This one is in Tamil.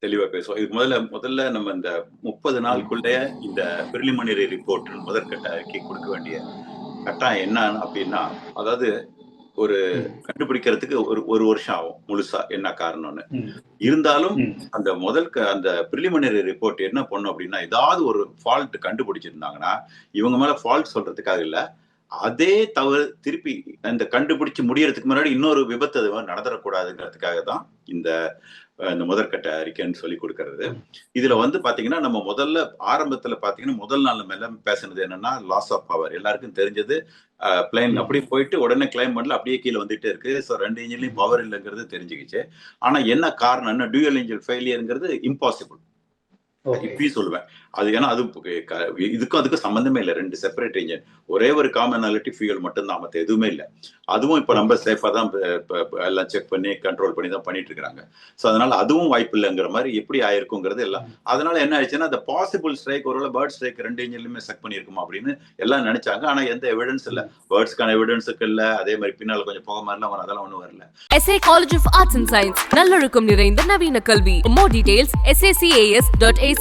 தெளிவா பேசுவோம். இதுக்கு முதல்ல நம்ம இந்த 30 நாளுக்குள்ளே இந்த பிரிலிமினரி ரிப்போர்ட் முதற்கட்ட அறிக்கை கொடுக்க வேண்டிய கட்டாயம் என்ன அப்படின்னா, அதாவது ஒரு கண்டுபிடிக்கிறதுக்கு ஒரு வருஷம் ஆகும் முழுசா என்ன காரணம்னு. இருந்தாலும் அந்த அந்த பிரிலிமினரி ரிப்போர்ட் என்ன பண்ணும் அப்படின்னா, ஏதாவது ஒரு ஃபால்ட் கண்டுபிடிச்சிருந்தாங்கன்னா இவங்க மேல ஃபால்ட் சொல்றதுக்காக இல்ல, அதே தவறு திருப்பி அந்த கண்டுபிடிச்சு முடியறதுக்கு முன்னாடி இன்னொரு விபத்து அது மாதிரி நடந்துடக்கூடாதுங்கிறதுக்காக தான் இந்த முதற்கட்ட அறிக்கைன்னு சொல்லி கொடுக்கறது. இதுல பாத்தீங்கன்னா நம்ம ஆரம்பத்துல பாத்தீங்கன்னா முதல் நாள் நம்ம எல்லாம் பேசுனது என்னன்னா லாஸ் ஆஃப் பவர். எல்லாருக்கும் தெரிஞ்சது பிளைன் அப்படியே போயிட்டு உடனே கிளைம் பண்ணல, அப்படியே கீழே வந்துட்டே இருக்கு. ஸோ 2 இன்ஜின்லயும் பவர் இல்லைங்கிறது தெரிஞ்சுக்கிச்சு. ஆனா என்ன காரணம், டியூயல் இன்ஜின் ஃபெயிலியர்ங்கிறது இம்பாசிபிள் இப்பயும் சொல்லுவேன். அது ஏன்னா அது இதுக்கும் அதுக்கும் சம்பந்தமே இல்லை. 2 செப்பரேட் இன்ஜின், ஒரே ஒரு காமனாலிட்டி ஃபியூயல் மட்டும்தான், மற்ற எதுவுமே இல்லை. அதுவும் இப்ப நம்ம சேஃபா தான் எல்லாம் செக் பண்ணி கண்ட்ரோல் பண்ணி தான் பண்ணிட்டு இருக்காங்க. ஸோ அதனால அதுவும் வாய்ப்பு இல்லைங்கிற மாதிரி எப்படி ஆயிருக்குங்கிறது எல்லாம். அதனால என்ன ஆயிடுச்சுன்னா அந்த பாசிபிள் ஸ்ட்ரைக் ஒருவேளை பேர்ட் ஸ்ட்ரைக் 2 இன்ஜின்லயுமே செக் பண்ணிருக்குமா அப்படின்னு எல்லாம் நினைச்சாங்க. ஆனா எந்த எவிடன்ஸ் இல்லை, பேர்ட்ஸ்க்கான எவிடன்ஸுக்கு இல்லை. அதே மாதிரி பின்னால கொஞ்சம் போக மாதிரிலாம் அதெல்லாம் ஒன்றும் வரல. SA College of Arts and Science நல்லொழுக்கம் நிறைந்த நவீன கல்வி. More details sacas.ac.in